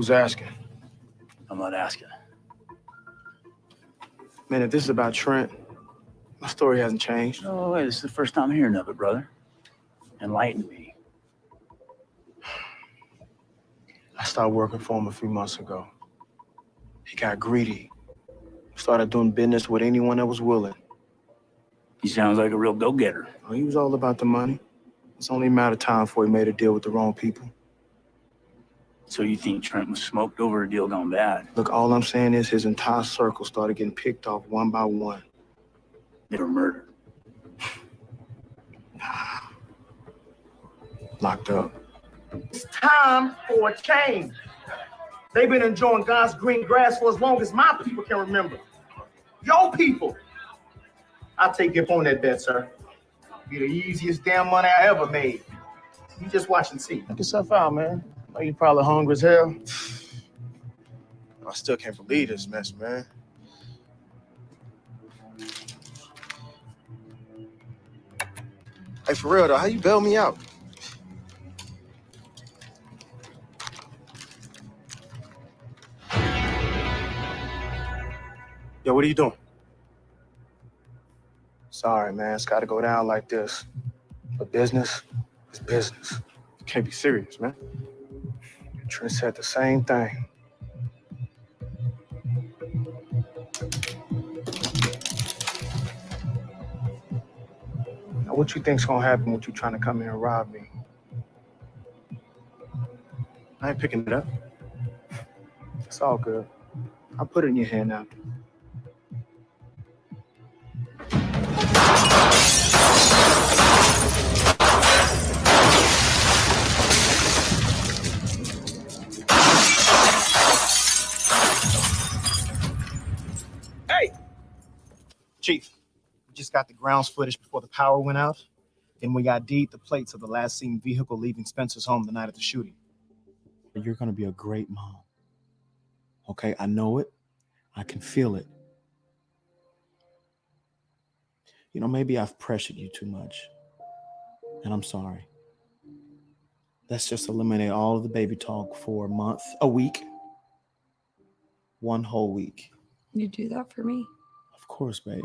Who's asking? I'm not asking. Man, if this is about Trent, my story hasn't changed. Oh, wait, this is the first time hearing of it, brother. Enlighten me. I started working for him a few months ago. He got greedy. Started doing business with anyone that was willing. He sounds like a real go-getter. Oh, he was all about the money. It's only a matter of time before he made a deal with the wrong people. So you think Trent was smoked over a deal gone bad? Look, all I'm saying is his entire circle started getting picked off one by one. They were murdered. Locked up. It's time for a change. They've been enjoying God's green grass for as long as my people can remember. Your people. I'll take you up on that bet, sir. Be the easiest damn money I ever made. You just watch and see. Knock yourself out, man. Know you probably hungry as hell. I still can't believe this mess, man. Hey, for real though, how you bail me out? Yo, what are you doing? Sorry, man. It's got to go down like this. But business is business. You can't be serious, man. Trent said the same thing. Now, what you think's gonna happen with you trying to come here and rob me? I ain't picking it up. It's all good. I'll put it in your hand now. Chief, we just got the grounds footage before the power went out. Then we got the plates of the last seen vehicle leaving Spencer's home the night of the shooting. You're going to be a great mom. Okay, I know it. I can feel it. You know, maybe I've pressured you too much. And I'm sorry. Let's just eliminate all of the baby talk for a week. One whole week. You do that for me? Of course, babe.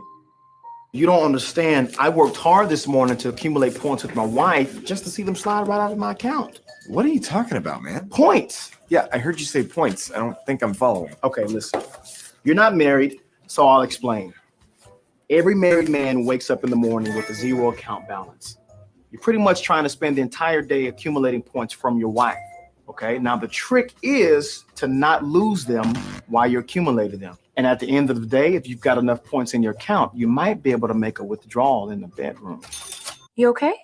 You don't understand. I worked hard this morning to accumulate points with my wife just to see them slide right out of my account. What are you talking about, man? Points. Yeah, I heard you say points. I don't think I'm following. Okay, listen. You're not married, so I'll explain. Every married man wakes up in the morning with a zero account balance. You're pretty much trying to spend the entire day accumulating points from your wife. Okay, now the trick is to not lose them while you're accumulating them. And at the end of the day, if you've got enough points in your account, you might be able to make a withdrawal in the bedroom. You okay?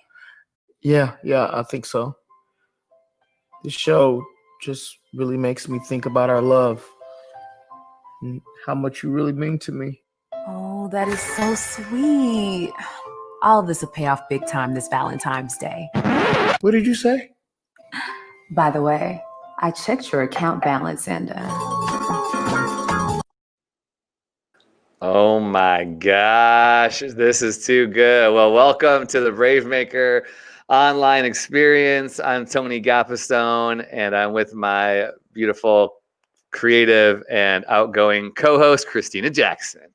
Yeah, I think so. This show just really makes me think about our love and how much you really mean to me. Oh, that is so sweet. All of this will pay off big time this Valentine's Day. What did you say? By the way, I checked your account balance and Oh my gosh, this is too good. Well, welcome to the Brave Maker online experience. I'm Tony Gapastone, and I'm with my beautiful, creative, and outgoing co-host, Christina Jackson.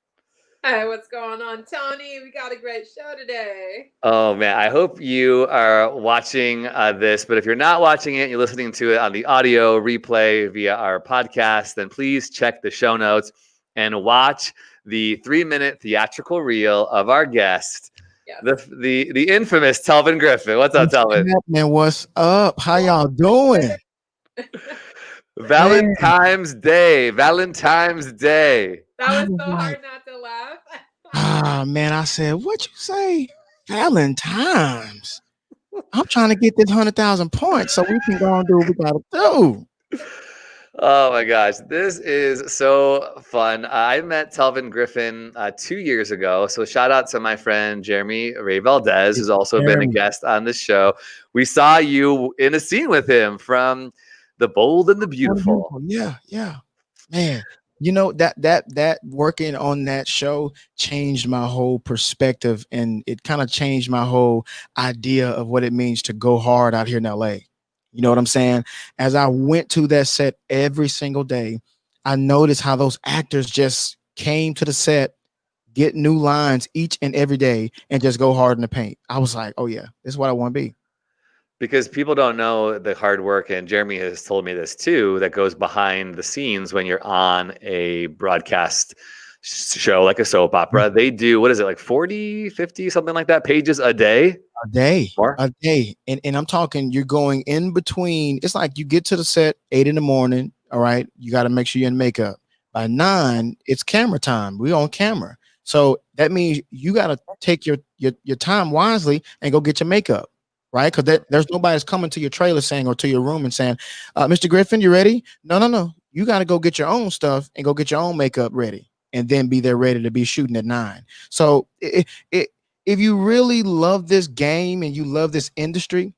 Hi, what's going on, Tony? We got a great show today. Oh man, I hope you are watching this, but if you're not watching it, you're listening to it on the audio replay via our podcast, then please check the show notes and watch the 3-minute theatrical reel of our guest, Yes. the infamous Telvin Griffin. What's up, Telvin? Man, what's up? How y'all doing? Valentine's Day. Valentine's Day. That was so hard not to laugh. Ah, man, I said, what you say? Valentine's. I'm trying to get this 100,000 points so we can go and do what we gotta do. Oh my gosh, this is so fun. I met Telvin Griffin 2 years ago. So shout out to my friend Jeremy Ray Valdez, who's also been a guest on this show. We saw you in a scene with him from The Bold and the Beautiful. Yeah. Man, you know, that working on that show changed my whole perspective, and it kind of changed my whole idea of what it means to go hard out here in LA. You know what I'm saying? As I went to that set every single day, I noticed how those actors just came to the set, get new lines each and every day, and just go hard in the paint. I was like, oh yeah, this is what I want to be. Because people don't know the hard work, and Jeremy has told me this too, that goes behind the scenes when you're on a broadcast show like a soap opera. They do, what is it, like 40, 50, something like that, pages a day? A day. And I'm talking, you're going in between. It's like you get to the set 8 in the morning. All right. You got to make sure you're in makeup. By 9, it's camera time. We're on camera. So that means you got to take your time wisely and go get your makeup. Right? Because there's nobody that's coming to your trailer saying, or to your room and saying, Mr. Griffin, you ready? No. You got to go get your own stuff and go get your own makeup ready, and then be there ready to be shooting at 9. So if you really love this game and you love this industry,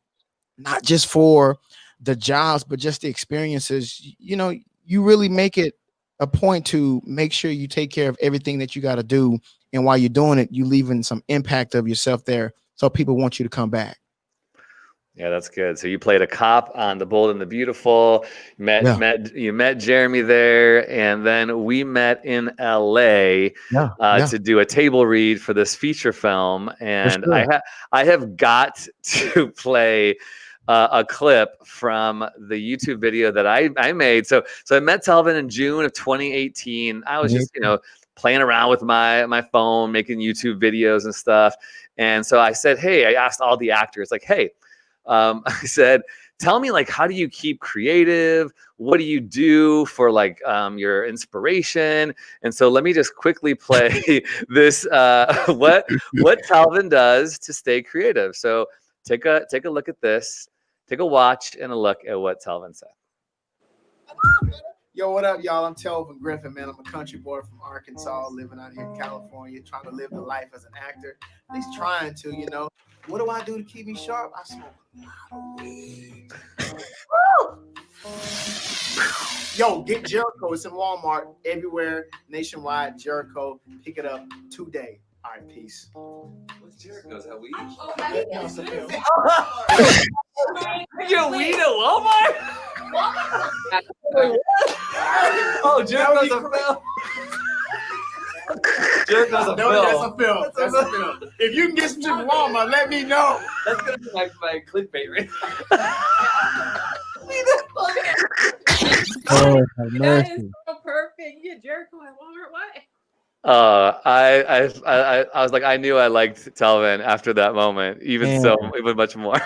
not just for the jobs, but just the experiences, you know, you really make it a point to make sure you take care of everything that you got to do. And while you're doing it, you leaving some impact of yourself there, so people want you to come back. Yeah, that's good. So you played a cop on The Bold and the Beautiful. You met Jeremy there, and then we met in LA to do a table read for this feature film. And I have got to play a clip from the YouTube video that I made. So I met Telvin in June of 2018. I was just, playing around with my phone, making YouTube videos and stuff. And so I said, hey, I asked all the actors, like, hey, I said, tell me, like, how do you keep creative? What do you do for like your inspiration? And so let me just quickly play this, what Telvin does to stay creative. So take a look at this, take a watch and a look at what Telvin said. Yo, what up, y'all? I'm Telvin Griffin, man. I'm a country boy from Arkansas, living out here in California, trying to live the life as an actor. At least trying to, What do I do to keep me sharp? I smoke a lot of weed. Yo, get Jericho. It's in Walmart, everywhere, nationwide. Jericho, pick it up today. All right, peace. What's Jericho's? How weed? Yo, weed at Walmart? Oh, Jericho's a film. Jericho's a film. That's a film. If you can get some shit from Walmart, let me know. That's gonna be my clickbait, right? Oh, That is so perfect. You get Jericho at Walmart. Why? I was like, I knew I liked Telvin after that moment, even much more.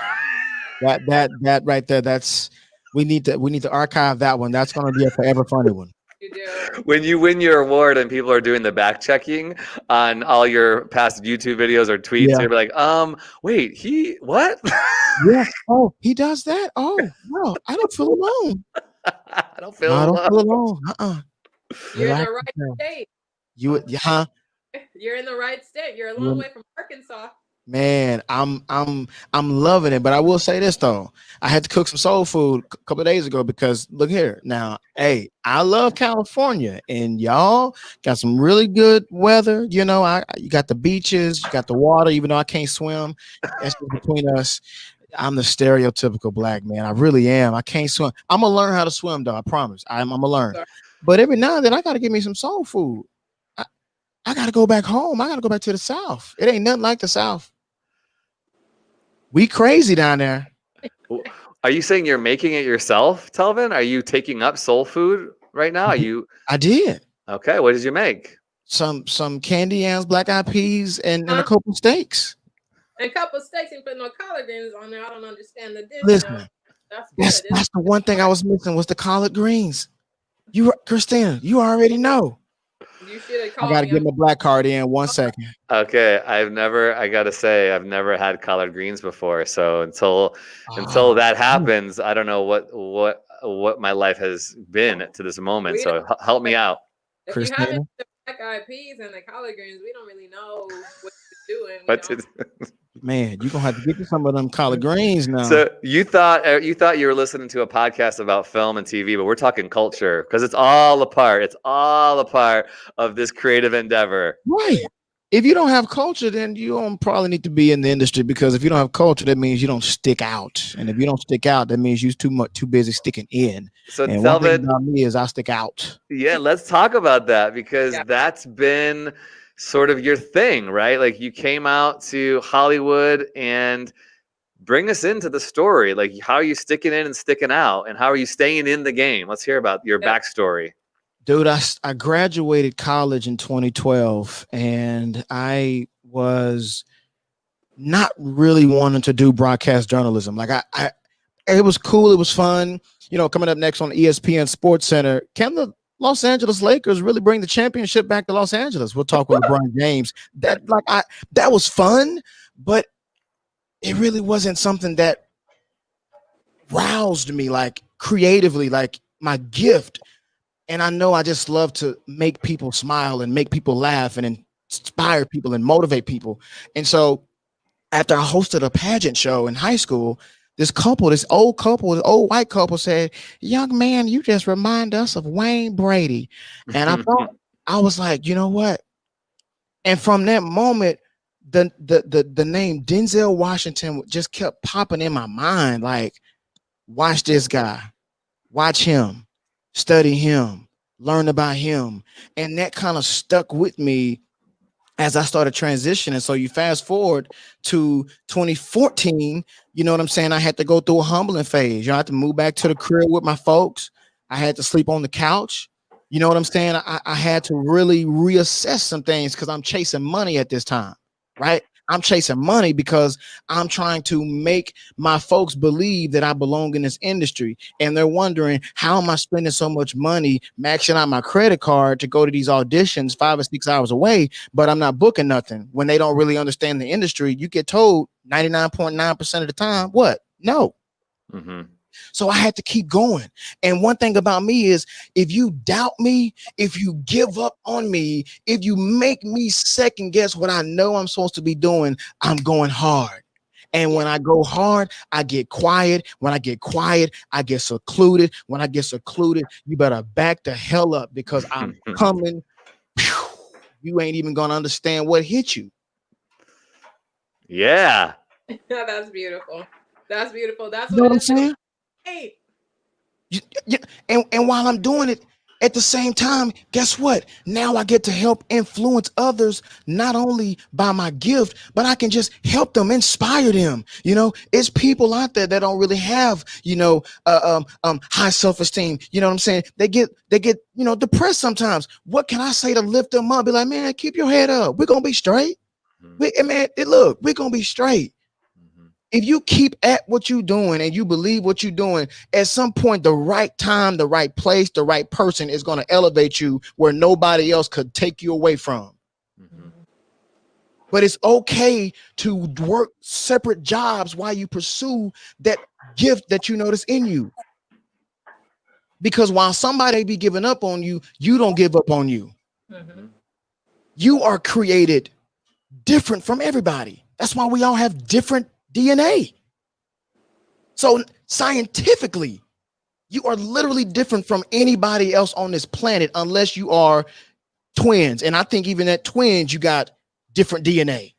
that right there, that's we need to archive that one. That's gonna be a forever funny one. You do. When you win your award and people are doing the back checking on all your past YouTube videos or tweets, they'll be like, wait, what? Yeah. Oh, he does that? Oh, no, I don't feel alone. I don't feel alone. You're in the right state. You're in the right state. You're a long way from Arkansas. Man, I'm loving it. But I will say this though, I had to cook some soul food a couple of days ago because look here now. Hey, I love California, and y'all got some really good weather. You got the beaches, you got the water. Even though I can't swim, that's between us. I'm the stereotypical black man. I really am. I can't swim. I'm gonna learn how to swim though. I promise. I'm gonna learn. But every now and then I gotta give me some soul food. I got to go back home. I got to go back to the South. It ain't nothing like the South. We crazy down there. Are you saying you're making it yourself, Telvin? Are you taking up soul food right now? I did. Okay. What did you make? Some candy yams, black eyed peas, and a couple steaks. And a couple steaks and put no collard greens on there. I don't understand the dish. Listen, that's the one thing I was missing was the collard greens. Christina, you already know. You should have called I gotta get my black card in 1 second. Okay, I gotta say, I've never had collard greens before. So until that happens, I don't know what my life has been to this moment. So help me out. If you haven't the black eyed peas and the collard greens, we don't really know what to do. Man, you're gonna have to get you some of them collard greens now. So you thought you were listening to a podcast about film and TV, but we're talking culture because it's all a part. It's all a part of this creative endeavor. Right. if you don't have culture, then you don't probably need to be in the industry, because if you don't have culture, that means you don't stick out. And if you don't stick out, that means you're too busy sticking in. So And one thing Telvin, about me is I stick out. yeah, let's talk about that, because that's been sort of your thing, right? Like you came out to Hollywood, and bring us into the story. Like, how are you sticking in and sticking out, and how are you staying in the game? Let's hear about your backstory. Dude, I graduated college in 2012, and I was not really wanting to do broadcast journalism. Like it was cool, it was fun. You know, coming up next on ESPN Sports Center, can the Los Angeles Lakers really bring the championship back to Los Angeles? We'll talk with LeBron James. That was fun, but it really wasn't something that roused me like creatively, like my gift. And I know I just love to make people smile and make people laugh and inspire people and motivate people. And so after I hosted a pageant show in high school, this old white couple said, "Young man, you just remind us of Wayne Brady." And I was like, you know what? And from that moment, the name Denzel Washington just kept popping in my mind. Like, watch this guy, watch him, study him, learn about him. And that kind of stuck with me as I started transitioning. So you fast forward to 2014, you know what I'm saying? I had to go through a humbling phase. You know, I had to move back to the crib with my folks. I had to sleep on the couch. You know what I'm saying? I had to really reassess some things because I'm chasing money at this time, right? I'm chasing money because I'm trying to make my folks believe that I belong in this industry. And they're wondering, how am I spending so much money maxing out my credit card to go to these auditions 5 or 6 hours away, but I'm not booking nothing? When they don't really understand the industry, you get told 99.9% of the time, what? No. Mm-hmm. So I had to keep going. And one thing about me is, if you doubt me, if you give up on me, if you make me second guess what I know I'm supposed to be doing, I'm going hard. And when I go hard, I get quiet. When I get quiet, I get secluded. When I get secluded, you better back the hell up, because I'm coming. You ain't even going to understand what hit you. Yeah. That's beautiful. That's beautiful. That's You know what I'm saying? Hey. Yeah, and while I'm doing it, at the same time, guess what? Now I get to help influence others, not only by my gift, but I can just help them, inspire them. You know, it's people out there that don't really have, you know, high self-esteem. You know what I'm saying? They get, you know, depressed sometimes. What can I say to lift them up? Be like, man, keep your head up. We're gonna be straight. We're gonna be straight. If you keep at what you're doing and you believe what you're doing, at some point, the right time, the right place, the right person is going to elevate you where nobody else could take you away from. Mm-hmm. But it's okay to work separate jobs while you pursue that gift that you notice in you. Because while somebody be giving up on you, you don't give up on you. Mm-hmm. You are created different from everybody. That's why we all have different DNA. So scientifically, you are literally different from anybody else on this planet, unless you are twins. And I think even at twins, you got different DNA.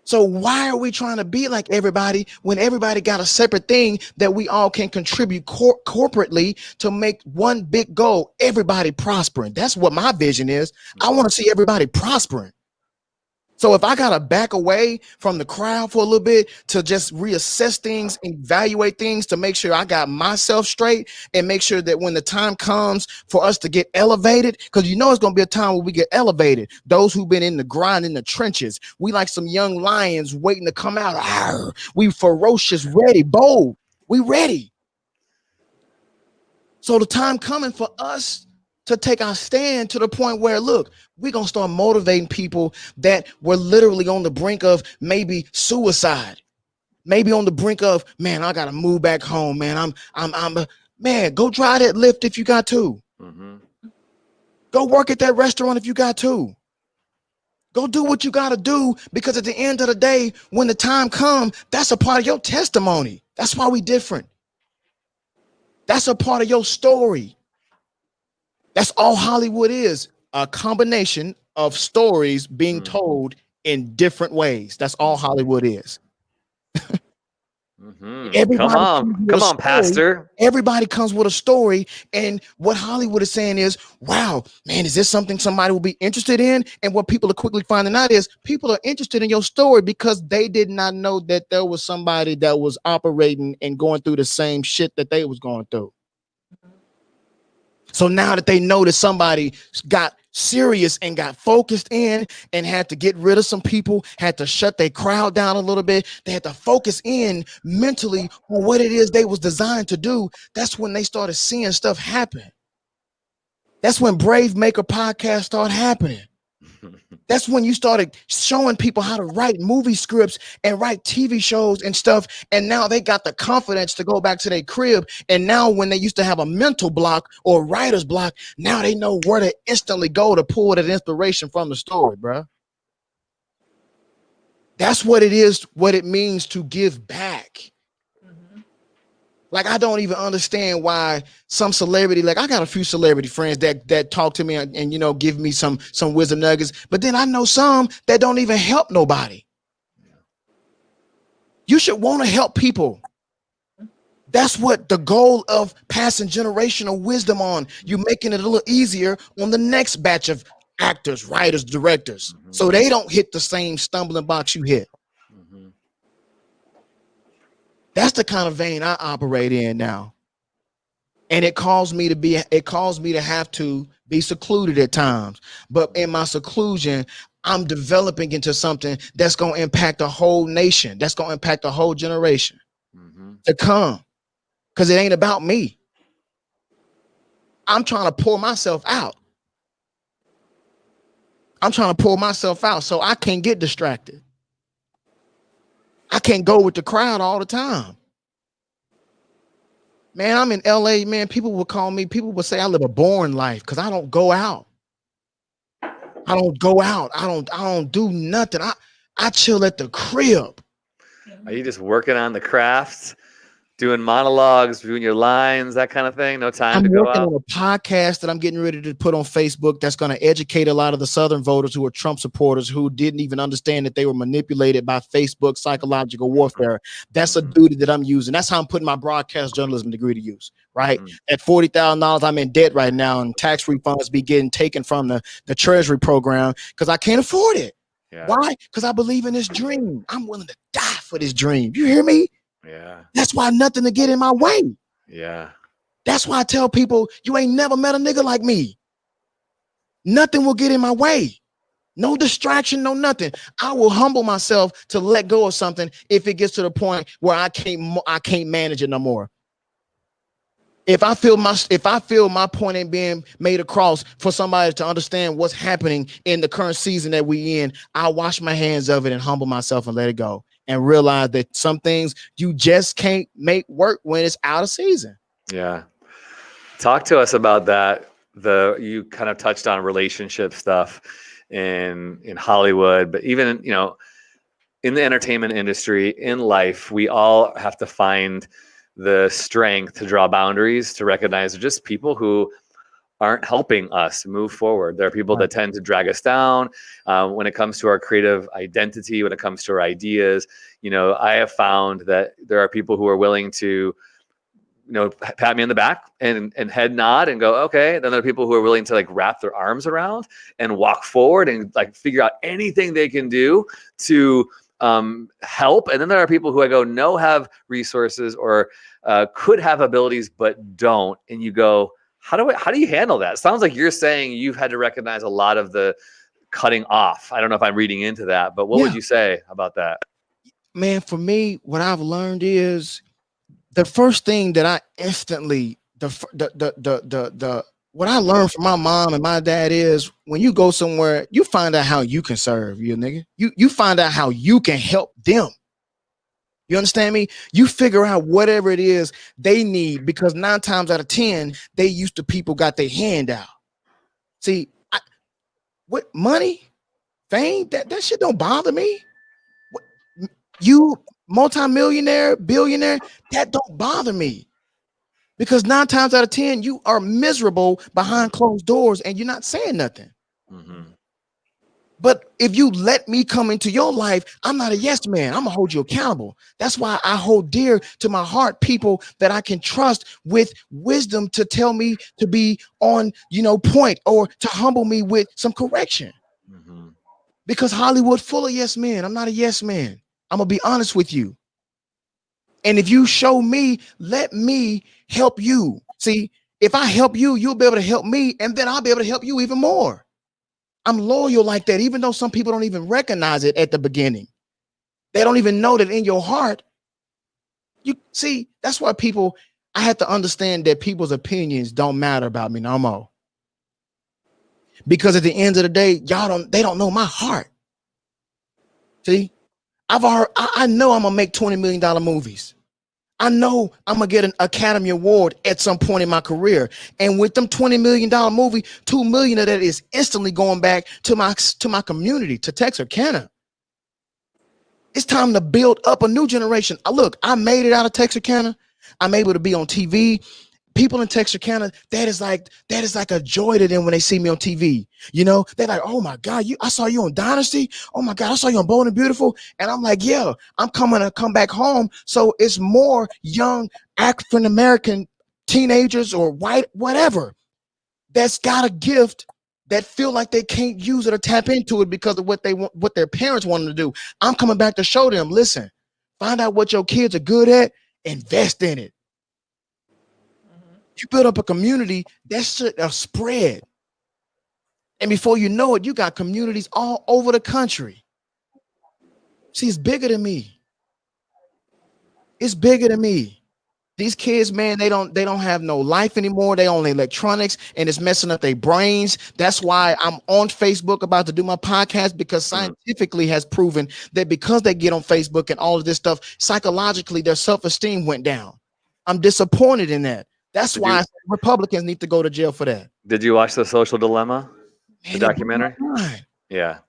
So why are we trying to be like everybody when everybody got a separate thing that we all can contribute corporately to make one big goal? Everybody prospering. That's what my vision is. I want to see everybody prospering. So if I got to back away from the crowd for a little bit to just reassess things, evaluate things to make sure I got myself straight, and make sure that when the time comes for us to get elevated, because you know it's going to be a time where we get elevated. Those who've been in the grind, in the trenches, we like some young lions waiting to come out. Arr, we ferocious, ready, bold. We ready. So the time coming for us to take our stand to the point where, look, we're going to start motivating people that were literally on the brink of maybe suicide, maybe on the brink of, man, I got to move back home, man. Man, go try that lift if you got to. Mm-hmm. Go work at that restaurant if you got to. Go do what you got to do, because at the end of the day, when the time comes, that's a part of your testimony. That's why we different. That's a part of your story. That's all Hollywood is, a combination of stories being told in different ways. That's all Hollywood is. Come on, Pastor. Everybody comes with a story, and what Hollywood is saying is, wow, man, is this something somebody will be interested in? And what people are quickly finding out is people are interested in your story because they did not know that there was somebody that was operating and going through the same shit that they was going through. So now that they know that somebody got serious and got focused in and had to get rid of some people, had to shut their crowd down a little bit, they had to focus in mentally on what it is they was designed to do. That's when they started seeing stuff happen. That's when Brave Maker podcast started happening. That's when you started showing people how to write movie scripts and write TV shows and stuff. And now they got the confidence to go back to their crib. And now when they used to have a mental block or writer's block, now they know where to instantly go to pull that inspiration from the story, bro. That's what it is, what it means to give back. Like, I don't even understand why some celebrity, like I got a few celebrity friends that talk to me and you know, give me some wisdom nuggets, but then I know some that don't even help nobody. You should want to help people. That's what the goal of passing generational wisdom on. You making it a little easier on the next batch of actors, writers, directors, so they don't hit the same stumbling blocks you hit. That's the kind of vein I operate in now. And it caused me to have to be secluded at times. But in my seclusion, I'm developing into something that's going to impact the whole nation. That's going to impact the whole generation to come. Because it ain't about me. I'm trying to pour myself out. I'm trying to pull myself out so I can't get distracted. I can't go with the crowd all the time. Man, I'm in LA, man. People will say I live a boring life because I don't go out. I don't go out. I don't do nothing. I chill at the crib. Are you just working on the crafts, doing monologues, doing your lines, that kind of thing? No time to go out? I'm working on a podcast that I'm getting ready to put on Facebook that's going to educate a lot of the Southern voters who are Trump supporters who didn't even understand that they were manipulated by Facebook psychological warfare. That's a duty that I'm using. That's how I'm putting my broadcast journalism degree to use, right? At $40,000, I'm in debt right now, and tax refunds be getting taken from the Treasury program because I can't afford it. Yeah. Why? Because I believe in this dream. I'm willing to die for this dream. You hear me? Yeah. That's why nothing to get in my way. Yeah. That's why I tell people, you ain't never met a nigga like me. Nothing will get in my way. No distraction, no nothing. I will humble myself to let go of something if it gets to the point where I can't manage it no more. If I feel my point ain't being made across for somebody to understand what's happening in the current season that we in, I'll wash my hands of it and humble myself and let it go. And realize that some things you just can't make work when it's out of season. Yeah. Talk to us about that. You kind of touched on relationship stuff in Hollywood, but even, you know, in the entertainment industry, in life, we all have to find the strength to draw boundaries, to recognize just people who aren't helping us move forward. There are people that tend to drag us down when it comes to our creative identity, when it comes to our ideas. You know, I have found that there are people who are willing to, you know, pat me on the back and head nod and go, okay. Then there are people who are willing to like wrap their arms around and walk forward and like figure out anything they can do to help. And then there are people who I go, no, have resources or could have abilities, but don't. And you go, how do you handle that? It sounds like you're saying you've had to recognize a lot of the cutting off. I don't know if I'm reading into that, but what would you say about that? Man, for me, what I've learned is the first thing that I instantly, what I learned from my mom and my dad is when you go somewhere, you find out how you can serve you nigga. You find out how you can help them. You understand me? You figure out whatever it is they need, because 9 times out of 10, they used to people got their hand out. See, what money, fame, that shit don't bother me. You multimillionaire, billionaire, that don't bother me. Because 9 times out of 10, you are miserable behind closed doors and you're not saying nothing. But if you let me come into your life, I'm not a yes man. I'm gonna hold you accountable. That's why I hold dear to my heart people that I can trust with wisdom to tell me to be on, point, or to humble me with some correction. Because Hollywood full of yes men. I'm not a yes man. I'm gonna be honest with you. And if you show me, let me help you. See, if I help you, you'll be able to help me, and then I'll be able to help you even more. I'm loyal like that, even though some people don't even recognize it at the beginning. They don't even know that in your heart. You see, that's why I had to understand that people's opinions don't matter about me no more. Because at the end of the day, they don't know my heart. See, I know I'm gonna make $20 million movies. I know I'm gonna get an Academy Award at some point in my career. And with them $20 million movie, $2 million of that is instantly going back to my community, to Texarkana. It's time to build up a new generation. Look, I made it out of Texarkana. I'm able to be on TV. People in Texarkana, that is like a joy to them when they see me on TV. They're like, oh my God, I saw you on Dynasty. Oh my God, I saw you on Bold and Beautiful. And I'm like, yeah, I'm coming to come back home. So it's more young African-American teenagers or white, whatever, that's got a gift that feel like they can't use it or tap into it because of what they want, what their parents want them to do. I'm coming back to show them, listen, find out what your kids are good at, invest in it. You build up a community, that shit will spread. And before you know it, you got communities all over the country. See, it's bigger than me. It's bigger than me. These kids, man, they don't have no life anymore. They only electronics, and it's messing up their brains. That's why I'm on Facebook about to do my podcast, because scientifically has proven that because they get on Facebook and all of this stuff, psychologically, their self-esteem went down. I'm disappointed in that. That's why Republicans need to go to jail for that. Did you watch The Social Dilemma, the documentary? Yeah.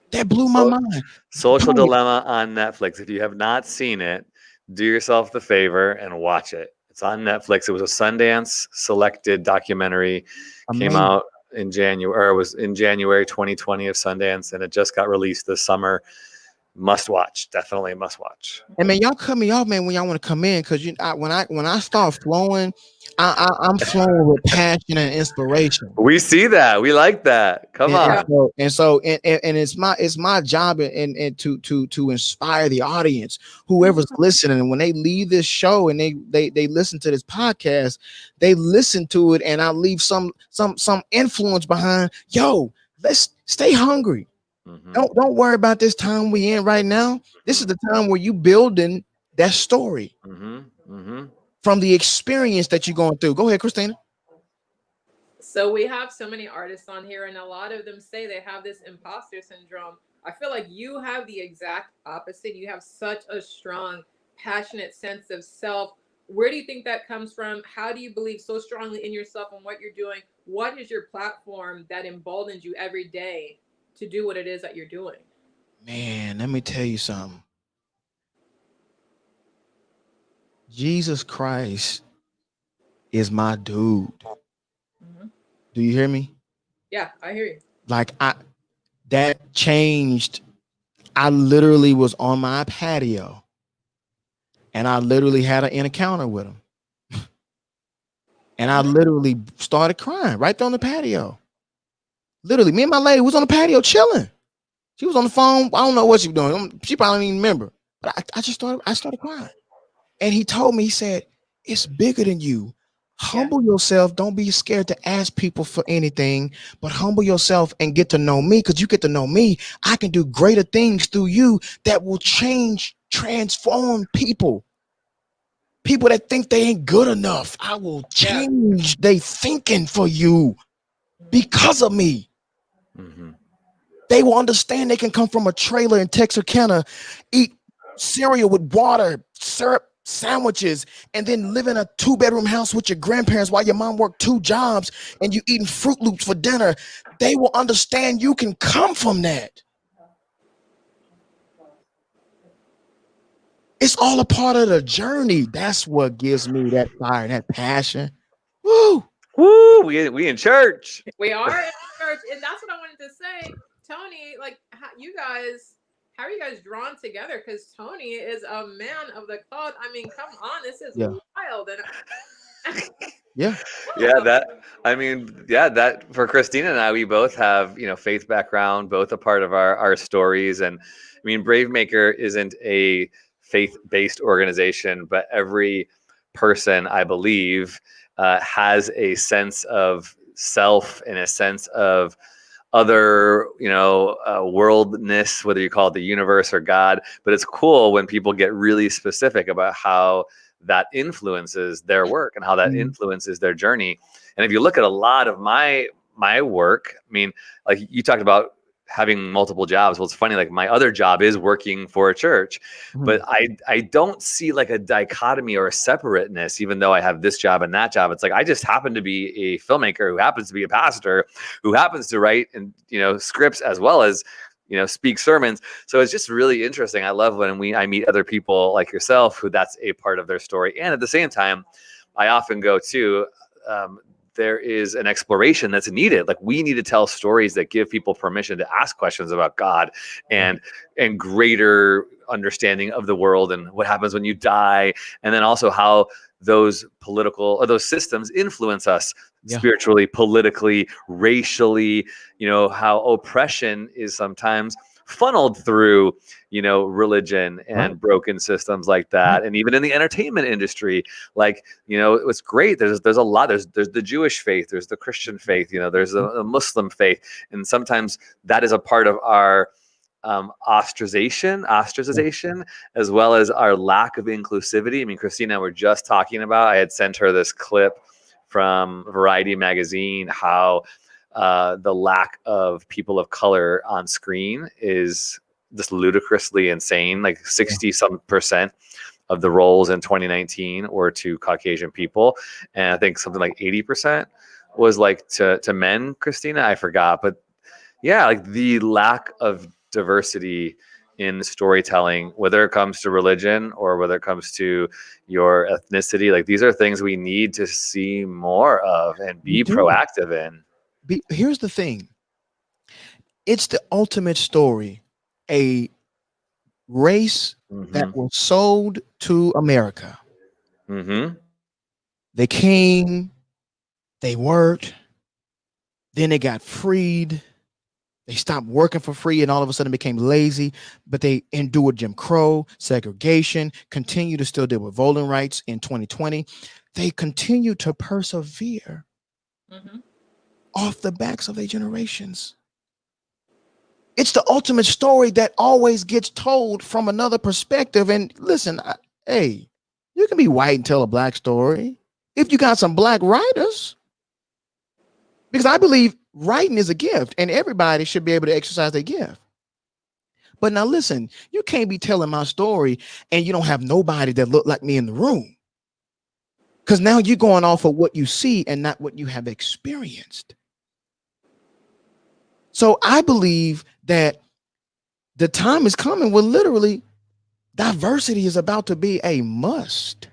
That blew my mind. Social Dilemma on Netflix. If you have not seen it, do yourself the favor and watch it. It's on Netflix. It was a Sundance selected documentary. Came out in January, or it was in January 2020 of Sundance, and it just got released this summer. Must watch, definitely must watch. And man, y'all cut me off, man, when y'all want to come in, because when I start flowing, I'm flowing with passion and inspiration. We see that. We like that. Come on. And it's my job and to inspire the audience, whoever's listening. And when they leave this show and they listen to this podcast, they listen to it, and I leave some influence behind. Yo, let's stay hungry. Don't worry about this time we in right now. This is the time where you building that story from the experience that you're going through. Go ahead, Christina. So we have so many artists on here, and a lot of them say they have this imposter syndrome. I feel like you have the exact opposite. You have such a strong, passionate sense of self. Where do you think that comes from? How do you believe so strongly in yourself and what you're doing? What is your platform that emboldens you every day to do what it is that you're doing? Man, let me tell you something. Jesus Christ is my dude. Do you hear me? Yeah, I hear you. Like that changed. I literally was on my patio and I literally had an encounter with him. And I literally started crying right there on the patio. Literally, me and my lady was on the patio chilling. She was on the phone. I don't know what she was doing. She probably didn't even remember. But I started crying. And he told me, he said, it's bigger than you. Humble yourself. Don't be scared to ask people for anything, but humble yourself and get to know me. Because you get to know me, I can do greater things through you that will transform people. People that think they ain't good enough, I will change their thinking for you because of me. They will understand they can come from a trailer in Texarkana, eat cereal with water, syrup, sandwiches, and then live in a 2-bedroom house with your grandparents while your mom worked 2 jobs and you eating Fruit Loops for dinner. They will understand you can come from that. It's all a part of the journey. That's what gives me that fire, that passion. Woo! Woo! We in church. We are in church, and that's what I wanted to say, Tony. Like, how are you guys drawn together? Because Tony is a man of the cloth. I mean, come on, this is wild. And Yeah. Yeah, that for Christina and I, we both have, faith background, both a part of our stories. And I mean, Brave Maker isn't a faith-based organization, but every person, I believe, has a sense of self and a sense of other, worldness, whether you call it the universe or God. But it's cool when people get really specific about how that influences their work and how that influences their journey. And if you look at a lot of my work, I mean, like you talked about having multiple jobs. Well, it's funny, like my other job is working for a church, but I don't see like a dichotomy or a separateness, even though I have this job and that job. It's like, I just happen to be a filmmaker who happens to be a pastor, who happens to write and, scripts as well as, speak sermons. So it's just really interesting. I love when I meet other people like yourself, who that's a part of their story. And at the same time, I often go to, there is an exploration that's needed. Like, we need to tell stories that give people permission to ask questions about God and greater understanding of the world and what happens when you die. And then also how those political or those systems influence us spiritually, politically, racially, how oppression is sometimes funneled through, religion and broken systems like that. And even in the entertainment industry, like, it was great. There's a lot, there's the Jewish faith, there's the Christian faith, there's a Muslim faith. And sometimes that is a part of our ostracization, as well as our lack of inclusivity. I mean, Christina and I were just talking about, I had sent her this clip from Variety magazine, how the lack of people of color on screen is just ludicrously insane. Like 60% of the roles in 2019 were to Caucasian people. And I think something like 80% was like to men, Christina, I forgot. But yeah, like the lack of diversity in storytelling, whether it comes to religion or whether it comes to your ethnicity, like these are things we need to see more of and be proactive in. Here's the thing. It's the ultimate story. A race that was sold to America. They came, they worked, then they got freed. They stopped working for free and all of a sudden became lazy, but they endured Jim Crow, segregation, continue to still deal with voting rights in 2020. They continue to persevere off the backs of their generations. It's the ultimate story that always gets told from another perspective. And listen, hey, you can be white and tell a black story if you got some black writers, because I believe writing is a gift and everybody should be able to exercise their gift. But now listen, you can't be telling my story and you don't have nobody that look like me in the room, because now you're going off of what you see and not what you have experienced. So I believe that the time is coming where literally diversity is about to be a must.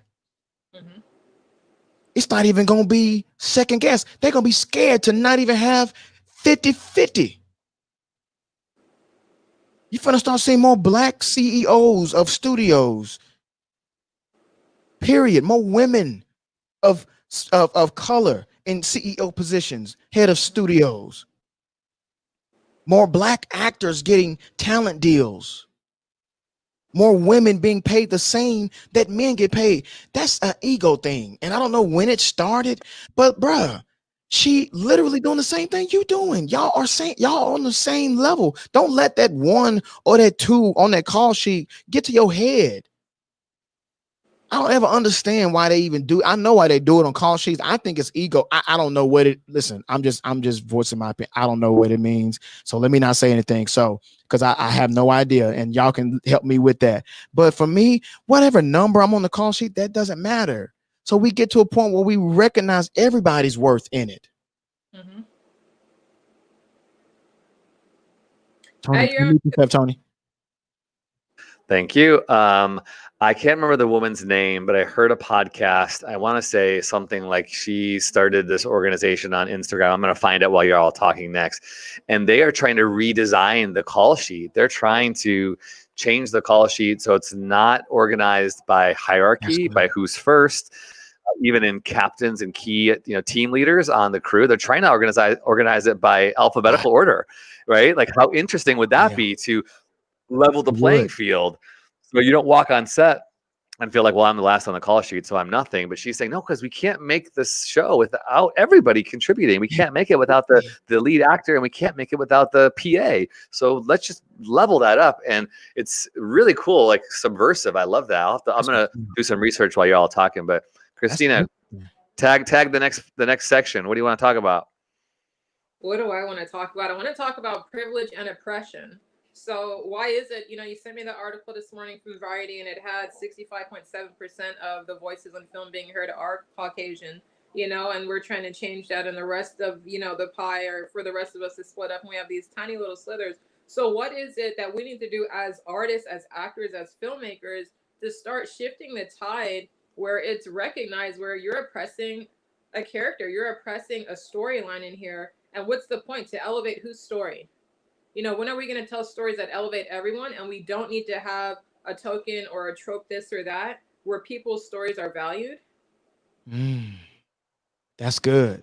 It's not even going to be second guess. They're going to be scared to not even have 50-50. You're going to start seeing more black CEOs of studios. Period. More women of color in CEO positions, head of studios. More black actors getting talent deals. More women being paid the same that men get paid. That's an ego thing. And I don't know when it started, but bruh, she literally doing the same thing you doing. Y'all on the same level. Don't let that one or that two on that call sheet get to your head. I don't ever understand why they even do. I know why they do it on call sheets. I think it's ego. I don't know what it. Listen, I'm just voicing my opinion. I don't know what it means. So let me not say anything. So because I have no idea, and y'all can help me with that. But for me, whatever number I'm on the call sheet, that doesn't matter. So we get to a point where we recognize everybody's worth in it. Hey, Tony. Thank you. I can't remember the woman's name, but I heard a podcast. I want to say something like she started this organization on Instagram. I'm going to find out while you're all talking next. And they are trying to redesign the call sheet. They're trying to change the call sheet so it's not organized by hierarchy, by who's first. Even in captains and key, team leaders on the crew, they're trying to organize it by alphabetical order, right? Like, how interesting would that be to level the playing field, so you don't walk on set and feel like, well, I'm the last on the call sheet, so I'm nothing. But she's saying, no, because we can't make this show without everybody contributing. We can't make it without the lead actor, and we can't make it without the PA. So let's just level that up. And it's really cool, like subversive. I love that. I'm gonna do some research while you're all talking. But Christina, tag the next section. What do you want to talk about? What do I want to talk about? I want to talk about privilege and oppression. So why is it, you sent me the article this morning from Variety, and it had 65.7% of the voices on film being heard are Caucasian, and we're trying to change that, and the rest of, the pie, or for the rest of us to split up, and we have these tiny little slithers. So what is it that we need to do as artists, as actors, as filmmakers, to start shifting the tide where it's recognized, where you're oppressing a character, you're oppressing a storyline in here, and what's the point? To elevate whose story? When are we going to tell stories that elevate everyone? And we don't need to have a token or a trope, this or that, where people's stories are valued. That's good.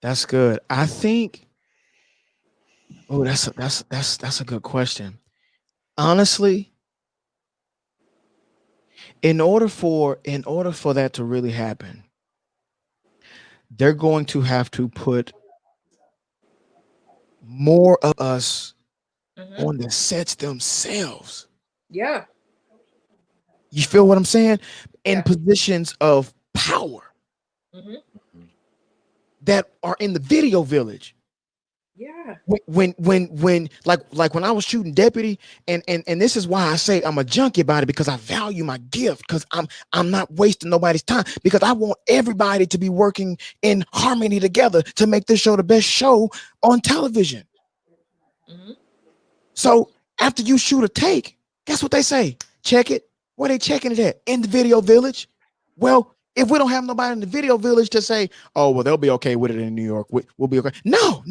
That's good. I think. Oh, that's a good question. Honestly, in order for that to really happen, they're going to have to put more of us on the sets themselves. Yeah. You feel what I'm saying? In positions of power that are in the video village. Yeah. When like when I was shooting Deputy, and this is why I say I'm a junkie about it, because I value my gift, because I'm not wasting nobody's time, because I want everybody to be working in harmony together to make this show the best show on television. So after you shoot a take, guess what they say? Check it. Where they checking it at? In the video village. Well, if we don't have nobody in the video village to say, oh, well, they'll be okay with it in New York, we'll be okay. No.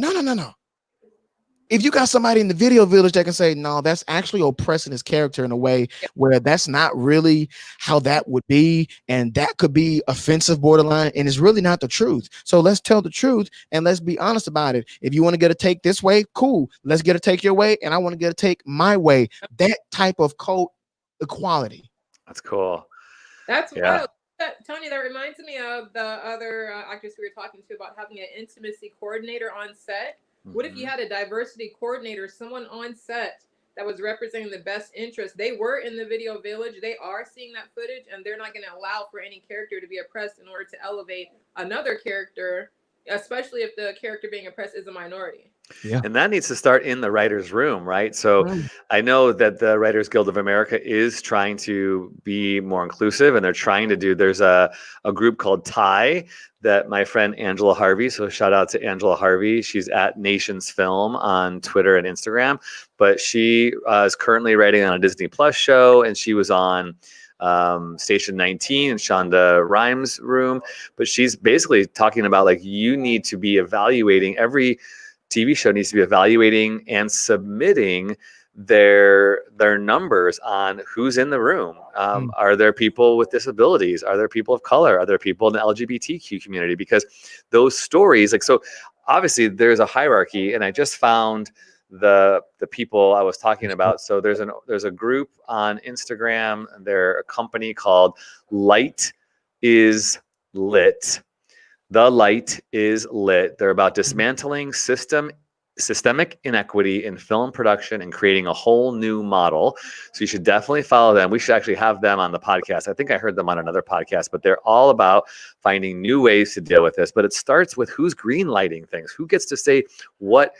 If you got somebody in the video village that can say, no, that's actually oppressing his character in a way where that's not really how that would be, and that could be offensive, borderline, and it's really not the truth. So let's tell the truth and let's be honest about it. If you want to get a take this way, cool. Let's get a take your way, and I want to get a take my way. That type of co-equality. That's cool. That's wild. Tony, that reminds me of the other actors we were talking to about having an intimacy coordinator on set. What if you had a diversity coordinator, someone on set that was representing the best interest? They were in the video village. They are seeing that footage, and they're not going to allow for any character to be oppressed in order to elevate another character, especially if the character being oppressed is a minority. Yeah. And that needs to start in the writer's room, right? So I know that the Writers Guild of America is trying to be more inclusive, and they're trying to do, there's a group called TIE that my friend Angela Harvey, so shout out to Angela Harvey. She's at Nations Film on Twitter and Instagram, but she is currently writing on a Disney Plus show, and she was on Station 19 in Shonda Rhimes' room. But she's basically talking about, like, you need to be evaluating, every TV show needs to be evaluating and submitting their numbers on who's in the room. Are there people with disabilities? Are there people of color? Are there people in the LGBTQ community? Because those stories, like, so obviously there's a hierarchy, and I just found the people I was talking about. So there's a group on Instagram. They're a company called Light is Lit. The Light is Lit. They're about dismantling systemic inequity in film production and creating a whole new model. So you should definitely follow them. We should actually have them on the podcast. I think I heard them on another podcast, but they're all about finding new ways to deal with this. But it starts with who's green lighting things, who gets to say what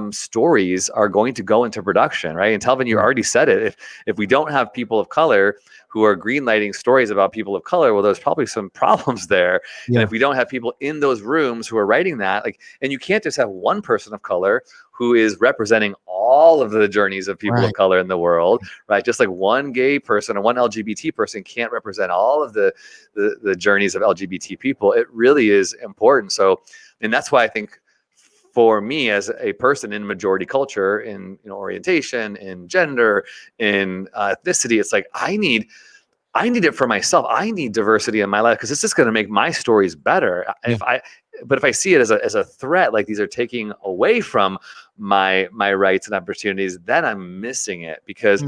stories are going to go into production, right? And Telvin, you already said it. If we don't have people of color, who are greenlighting stories about people of color, well, there's probably some problems there. Yeah. And if we don't have people in those rooms who are writing that, like, and you can't just have one person of color who is representing all of the journeys of people of color in the world, right? Just like one gay person or one LGBT person can't represent all of the journeys of LGBT people. It really is important. So, and that's why I think for me as a person in majority culture, in orientation, in gender, in ethnicity, it's like I need it for myself. I need diversity in my life because it's just going to make my stories better. Yeah. But if I see it as a threat, like these are taking away from my rights and opportunities, then I'm missing it because,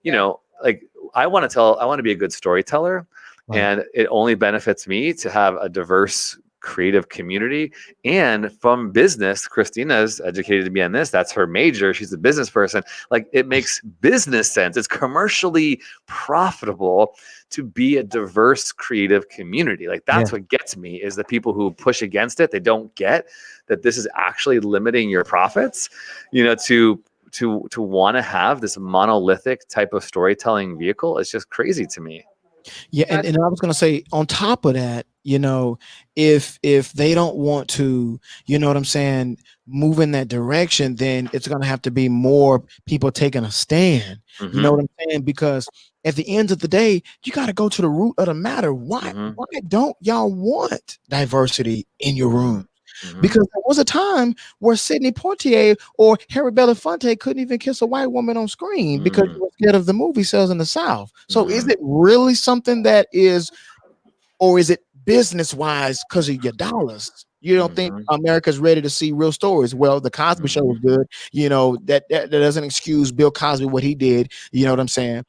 you know, like I want to be a good storyteller, and it only benefits me to have a diverse creative community. And from business, Christina's educated to be on this. That's her major. She's a business person. Like it makes business sense. It's commercially profitable to be a diverse creative community. Like that's what gets me is the people who push against it. They don't get that this is actually limiting your profits, you know, to want to have this monolithic type of storytelling vehicle. It's just crazy to me. Yeah, and I was gonna say on top of that, you know, if they don't want to, you know what I'm saying, move in that direction, then it's gonna have to be more people taking a stand. You know what I'm saying? Because at the end of the day, you got to go to the root of the matter. Why don't y'all want diversity in your room? Because there was a time where Sidney Poitier or Harry Belafonte couldn't even kiss a white woman on screen because he was scared of the movie sales in the South. So is it really something that is, or is it business wise because of your dollars? You don't think America's ready to see real stories? Well, the Cosby Show was good. You know, that doesn't excuse Bill Cosby what he did. You know what I'm saying?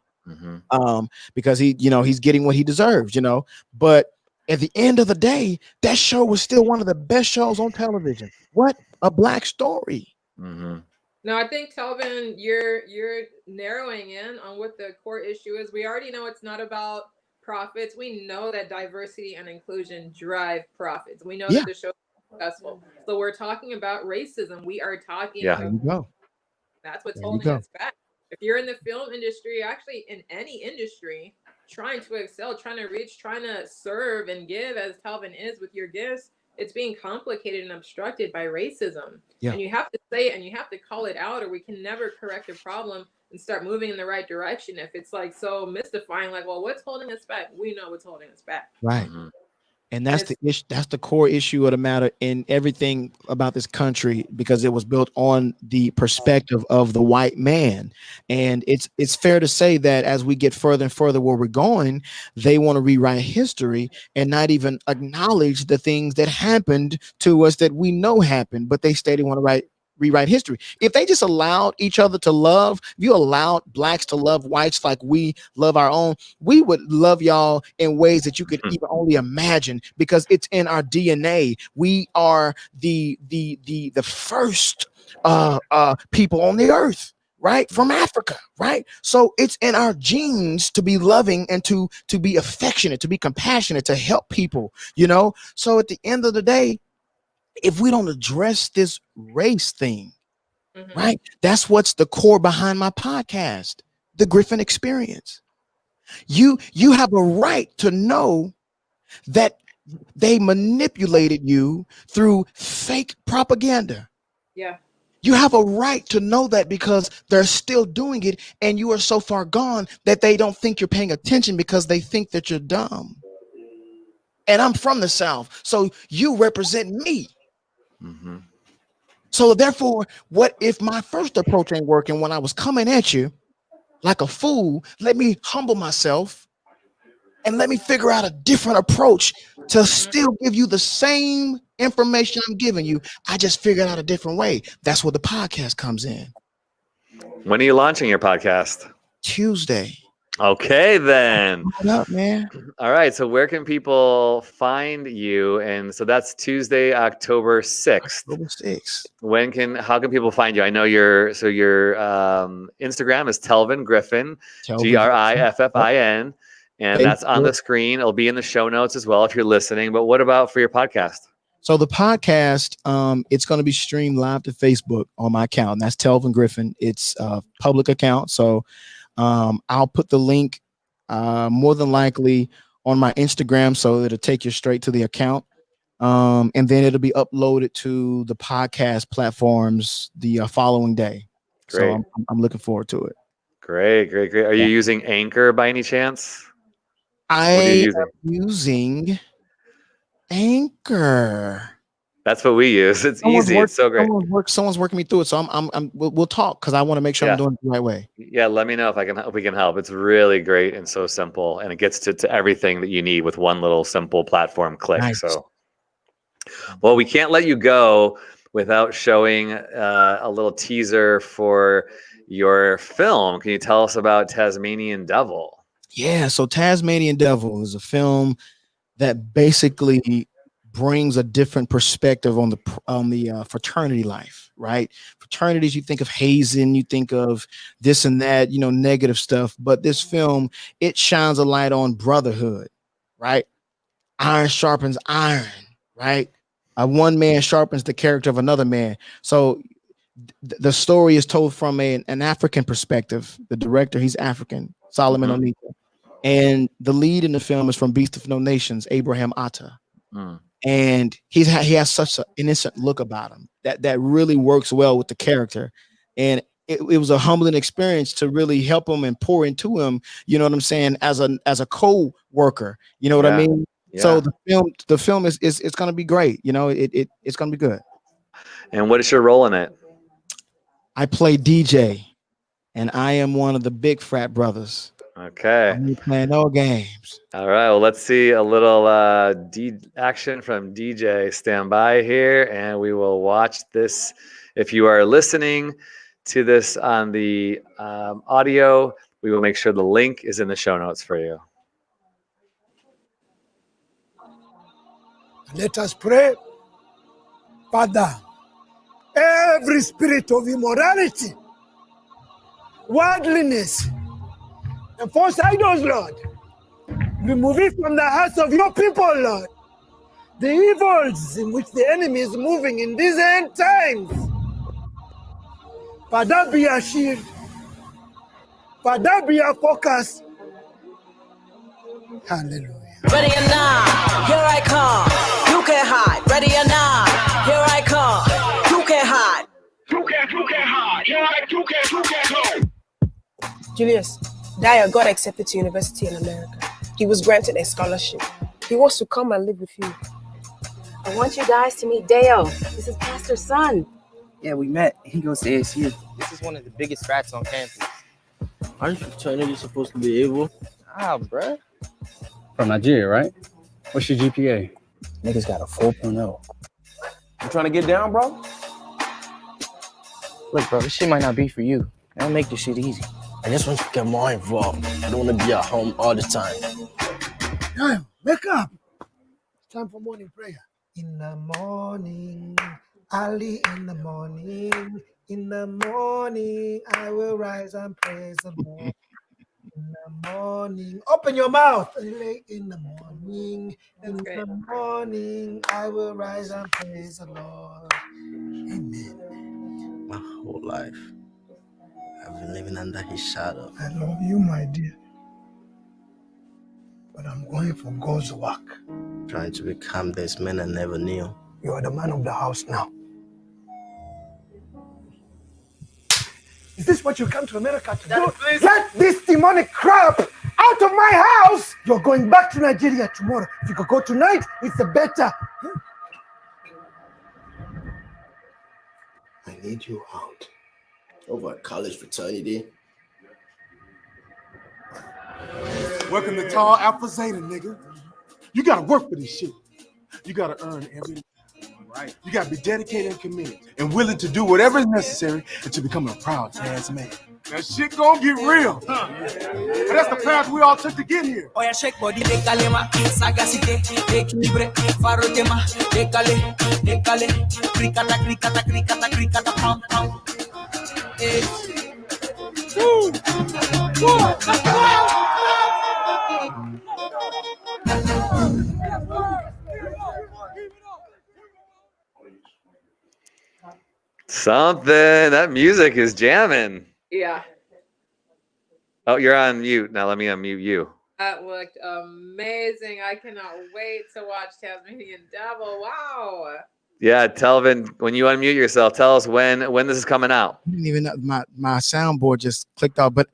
Because he, you know, he's getting what he deserves, you know, but at the end of the day, that show was still one of the best shows on television. What a Black story. No, I think Telvin, you're narrowing in on what the core issue is. We already know it's not about profits. We know that diversity and inclusion drive profits. We know that the show is successful. So we're talking about racism. We are talking about that's what's holding us back. If you're in the film industry, actually in any industry, trying to excel, trying to reach, trying to serve and give as Telvin is with your gifts, it's being complicated and obstructed by racism. And you have to say it and you have to call it out, or we can never correct a problem and start moving in the right direction. If it's like so mystifying, like, well, what's holding us back? We know what's holding us back. Right. And that's the issue. That's the core issue of the matter in everything about this country, because it was built on the perspective of the white man. And it's fair to say that as we get further and further where we're going, they want to rewrite history and not even acknowledge the things that happened to us that we know happened, but they stay, they want to rewrite history. If they just allowed each other to love, if you allowed blacks to love whites like we love our own, we would love y'all in ways that you could even only imagine, because it's in our DNA. We are the first people on the earth, right? From Africa, right? So it's in our genes to be loving and to be affectionate, to be compassionate, to help people, you know? So at the end of the day, if we don't address this race thing, right? That's what's the core behind my podcast, The Griffin Experience. You have a right to know that they manipulated you through fake propaganda. Yeah. You have a right to know that because they're still doing it, and you are so far gone that they don't think you're paying attention because they think that you're dumb. And I'm from the South, so you represent me. So therefore, what if my first approach ain't working when I was coming at you like a fool? Let me humble myself and let me figure out a different approach to still give you the same information I'm giving you. I just figured out a different way. That's where the podcast comes in. When are you launching your podcast? Tuesday. Okay, then. What up, man? All right. So where can people find you? And so that's Tuesday, October 6th. October 6th. How can people find you? I know your Instagram is Telvin Griffin, Griffin. And that's on the screen. It'll be in the show notes as well if you're listening. But what about for your podcast? So the podcast, it's going to be streamed live to Facebook on my account. And that's Telvin Griffin. It's a public account. So I'll put the link more than likely on my Instagram, so it'll take you straight to the account. And then it'll be uploaded to the podcast platforms the following day. Great. So I'm looking forward to it. Great. Are you using Anchor by any chance? I What are you am using Anchor. That's what we use. It's easy. It's so great. Someone's working me through it. So we'll talk because I want to make sure I'm doing it the right way. Yeah, let me know if we can help. It's really great and so simple, and it gets to everything that you need with one little simple platform click. Nice. So, well, we can't let you go without showing a little teaser for your film. Can you tell us about Tazmanian Devil? Yeah, so Tazmanian Devil is a film that basically brings a different perspective on the fraternity life, right? Fraternities, you think of hazing, you think of this and that, negative stuff. But this film, it shines a light on brotherhood, right? Iron sharpens iron, right? One man sharpens the character of another man. So the story is told from an African perspective. The director, he's African, Solomon Onita. And the lead in the film is from Beast of No Nations, Abraham Atta. And he has such an innocent look about him that really works well with the character. And it was a humbling experience to really help him and pour into him, you know what I'm saying, as a co-worker, you know what I mean? Yeah. So the film is it's gonna be great, it's gonna be good. And what is your role in it? I play DJ, and I am one of the big frat brothers. Okay. I'm playing no games. All right. Well, let's see a little action from DJ. Stand by here, and we will watch this. If you are listening to this on the audio, we will make sure the link is in the show notes for you. Let us pray. Father, every spirit of immorality, worldliness, and false idols, Lord, remove it from the hearts of your people, Lord. The evils in which the enemy is moving in these end times. Father, be our shield. Father, be our focus. Hallelujah. Ready or not, here I come. You can't hide. Ready or not, here I come. You can't hide. You can't hide. You can't go. Julius, Dyer got accepted to university in America. He was granted a scholarship. He wants to come and live with you. I want you guys to meet Deo. This is Pastor's son. Yeah, we met. He goes to ASU. This is one of the biggest frats on campus. Aren't fraternities supposed to be evil? Ah, bruh. From Nigeria, right? What's your GPA? Niggas got a 4.0. You trying to get down, bro? Look, bro, this shit might not be for you. I don't make this shit easy. I just want you to get more involved. I don't want to be at home all the time. Time, wake up. It's time for morning prayer. In the morning, early in the morning, I will rise and praise the Lord. In the morning, open your mouth. Early in the morning, the morning, I will rise and praise the Lord. Amen. My whole life, I've been living under his shadow. I love you, my dear. But I'm going for God's work. Trying to become this man I never knew. You are the man of the house now. Is this what you come to America to do? Get this demonic crap out of my house! You're going back to Nigeria tomorrow. If you could go tonight, it's a better. I need you out. Over at college fraternity. Welcome to Tall Alpha Zeta, nigga. You gotta work for this shit. You gotta earn every right. You gotta be dedicated and committed and willing to do whatever is necessary to become a proud Tazman. That shit gonna get real. And that's the path we all took to get here. Oya shake body, décalema, sagacité, équilibré, faro tema, décale, cricata, cricata, cricata, cricata, pam, pam. Something. That music is jamming. Yeah. Oh, you're on mute. Now let me unmute you. That looked amazing. I cannot wait to watch Tasmanian Devil. Wow. Yeah, Telvin, when you unmute yourself, tell us when this is coming out. I didn't even know my soundboard just clicked off, but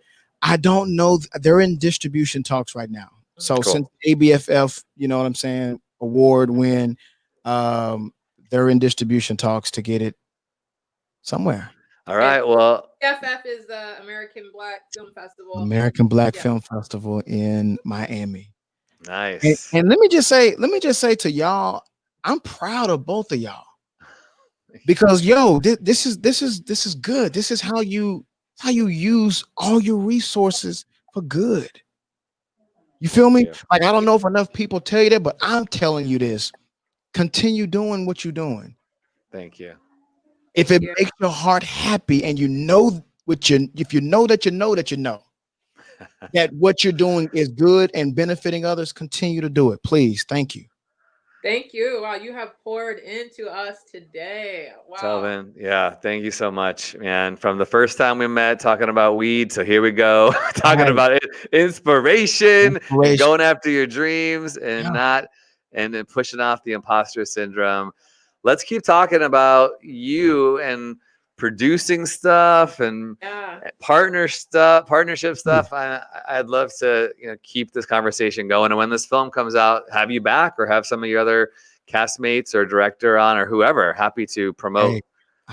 I don't know. They're in distribution talks right now. So Cool. since ABFF, you know what I'm saying, award win, they're in distribution talks to get it somewhere. All right. Well, ABFF is the American Black Film Festival. American Black Film Festival in Miami. Nice. And let me just say to y'all, I'm proud of both of y'all. Because this is good. This is how you use all your resources for good. You feel me? Like, I don't know if enough people tell you that, but I'm telling you this. Continue doing what you're doing. Thank you. If it makes your heart happy and you know if you know that that what you're doing is good and benefiting others, continue to do it. Please. Thank you. Thank you. Wow, you have poured into us today. Wow. Telvin, yeah, thank you so much, man. From the first time we met talking about weed, so here we go talking about it, inspiration, and going after your dreams and then pushing off the imposter syndrome. Let's keep talking about you and producing stuff and partnership stuff. I'd love to keep this conversation going, and when this film comes out, have you back or have some of your other castmates or director on or whoever. Happy to promote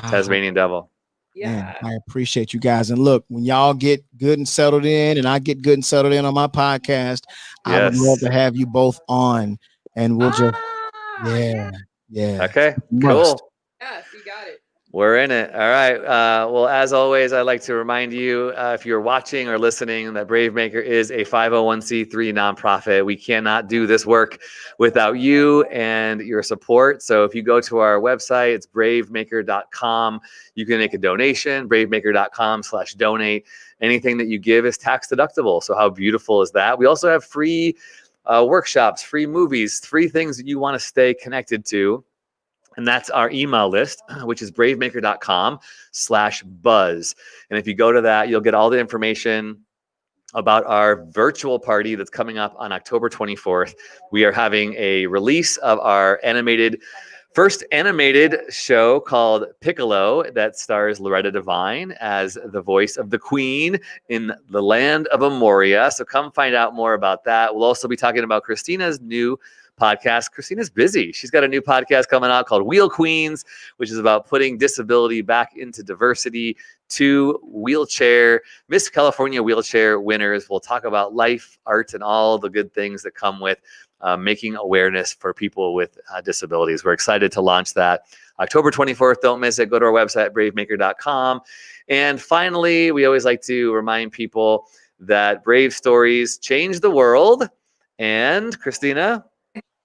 Tasmanian Devil. Man, I appreciate you guys. And look, when y'all get good and settled in and I get good and settled in on my podcast, I would love to have you both on, and we'll just Okay, cool. Yes, you got it. We're in it. All right. Well, as always, I'd like to remind you, if you're watching or listening, that Brave Maker is a 501c3 nonprofit. We cannot do this work without you and your support. So if you go to our website, it's bravemaker.com. You can make a donation, bravemaker.com/donate. Anything that you give is tax deductible. So how beautiful is that? We also have free workshops, free movies, free things that you want to stay connected to. And that's our email list, which is bravemaker.com/buzz. And if you go to that, you'll get all the information about our virtual party that's coming up on October 24th. We are having a release of our first animated show called Piccolo that stars Loretta Devine as the voice of the Queen in the land of Amoria. So come find out more about that. We'll also be talking about Christina's new podcast. Christina's busy. She's got a new podcast coming out called Wheel Queens, which is about putting disability back into diversity. 2 Miss California wheelchair winners. We'll talk about life, art, and all the good things that come with making awareness for people with disabilities. We're excited to launch that October 24th. Don't miss it. Go to our website, bravemaker.com. And finally, we always like to remind people that brave stories change the world. And Christina,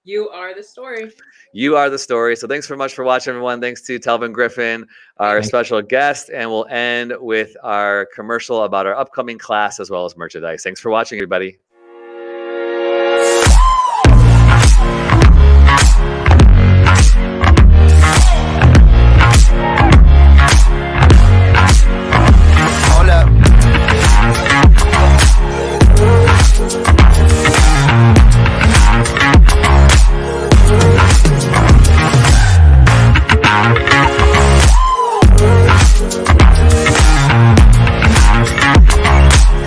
you are the story. You are the story. So thanks so much for watching, everyone. Thanks to TELVIN GRIFFIN, our special guest. And we'll end with our commercial about our upcoming class as well as merchandise. Thanks for watching, everybody.